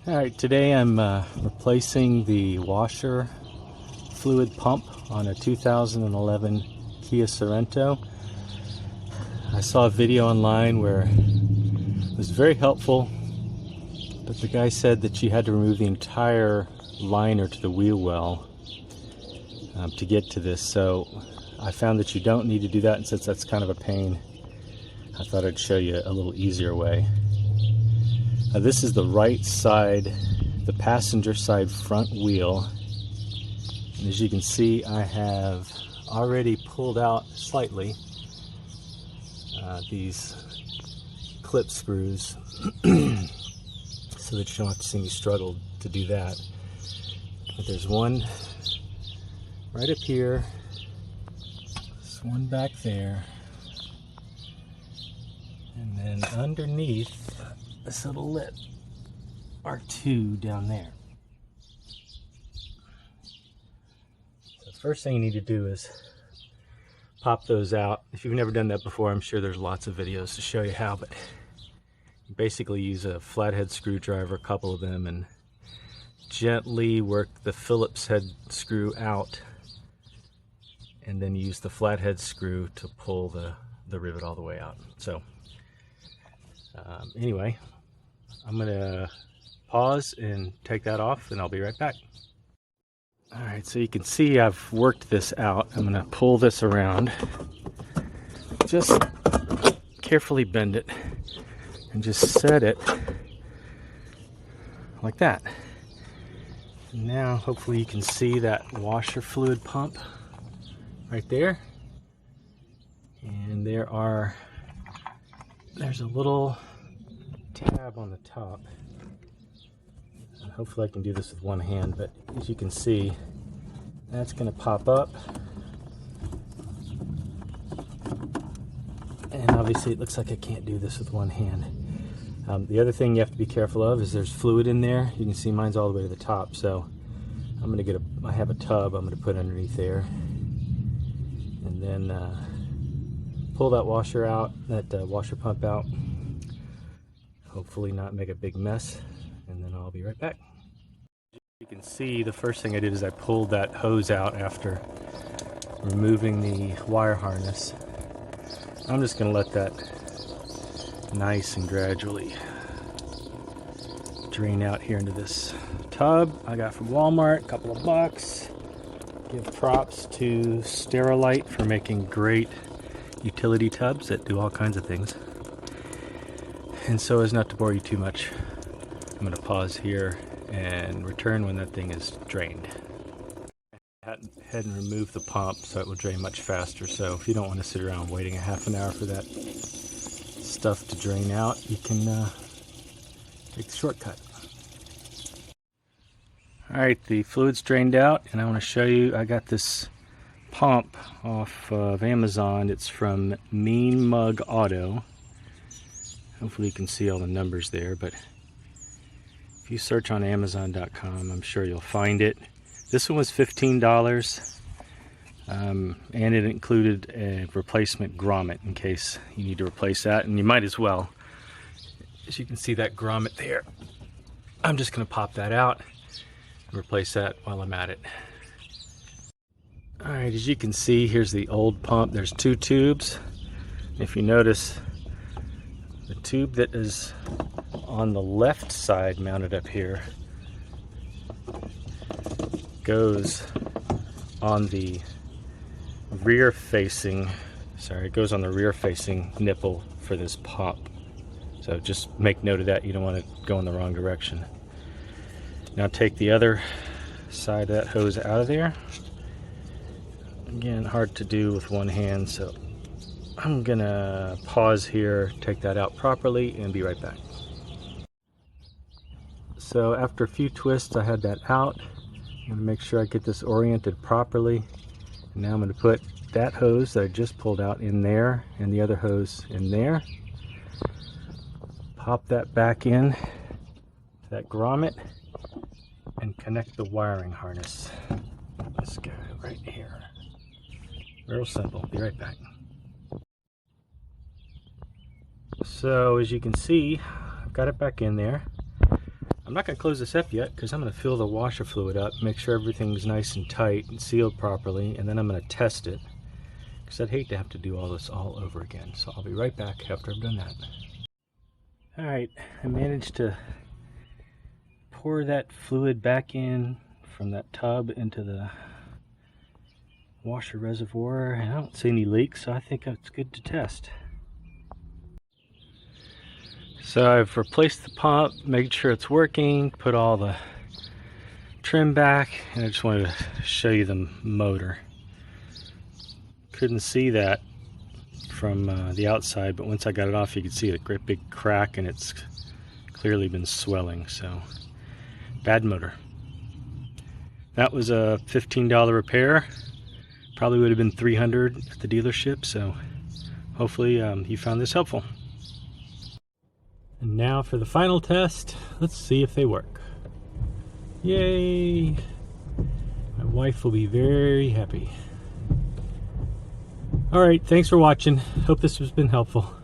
Alright, today I'm replacing the washer fluid pump on a 2011 Kia Sorento. I saw a video online where it was very helpful, but the guy said that you had to remove the entire liner to the wheel well to get to this. So I found that you don't need to do that, and since that's kind of a pain, I thought I'd show you a little easier way. This is the right side, the passenger side front wheel. And as you can see, I have already pulled out slightly these clip screws so that you don't have to see me struggle to do that. But there's one right up here, there's one back there, and then underneath this little lip are two down there. So the first thing you need to do is pop those out. If you've never done that before, I'm sure there's lots of videos to show you how, but you basically use a flathead screwdriver, a couple of them, and gently work the Phillips head screw out, and then use the flathead screw to pull the rivet all the way out. So anyway, I'm gonna pause and take that off, and I'll be right back. All right, so you can see I've worked this out. I'm gonna pull this around, just carefully bend it, and just set it like that. And now hopefully you can see that washer fluid pump right there. And there's a little tab on the top. And hopefully I can do this with one hand, but as you can see, that's going to pop up. And obviously it looks like I can't do this with one hand. The other thing you have to be careful of is there's fluid in there. You can see mine's all the way to the top, so I'm going to I have a tub I'm going to put underneath there. And then pull that washer out, that washer pump out. Hopefully not make a big mess, and then I'll be right back. You can see the first thing I did is I pulled that hose out after removing the wire harness. I'm just going to let that nice and gradually drain out here into this tub I got from Walmart, a couple of bucks. Give props to Sterilite for making great utility tubs that do all kinds of things. And so as not to bore you too much, I'm going to pause here and return when that thing is drained. I went ahead and remove the pump so it will drain much faster. So if you don't want to sit around waiting a half an hour for that stuff to drain out, you can take the shortcut. Alright, the fluid's drained out, and I want to show you, I got this pump off of Amazon. It's from Mean Mug Auto. Hopefully you can see all the numbers there, but if you search on Amazon.com, I'm sure you'll find it. This one was $15, and it included a replacement grommet in case you need to replace that, and you might as well. As you can see that grommet there, I'm just going to pop that out and replace that while I'm at it. Alright, as you can see, here's the old pump. There's two tubes. If you notice, the tube that is on the left side mounted up here goes on the rear facing, it goes on the rear facing nipple for this pump. So just make note of that. You don't want to go in the wrong direction. Now take the other side of that hose out of there. Again, hard to do with one hand, so I'm gonna pause here, take that out properly, and be right back. So after a few twists, I had that out. I'm gonna make sure I get this oriented properly. And now I'm gonna put that hose that I just pulled out in there, and the other hose in there. Pop that back in to that grommet, and connect the wiring harness. This guy right here. Real simple. Be right back. So as you can see, I've got it back in there. I'm not going to close this up yet because I'm going to fill the washer fluid up, make sure everything's nice and tight and sealed properly, and then I'm going to test it because I'd hate to have to do all this all over again. So I'll be right back after I've done that. Alright, I managed to pour that fluid back in from that tub into the washer reservoir, and I don't see any leaks, so I think it's good to test. So I've replaced the pump, made sure it's working, put all the trim back, and I just wanted to show you the motor. Couldn't see that from the outside, but once I got it off, you could see a great big crack, and it's clearly been swelling. So bad motor. That was a $15 repair. Probably would have been $300 at the dealership, so hopefully you found this helpful. And now for the final test. Let's see if they work. Yay! My wife will be very happy. Alright, thanks for watching. Hope this has been helpful.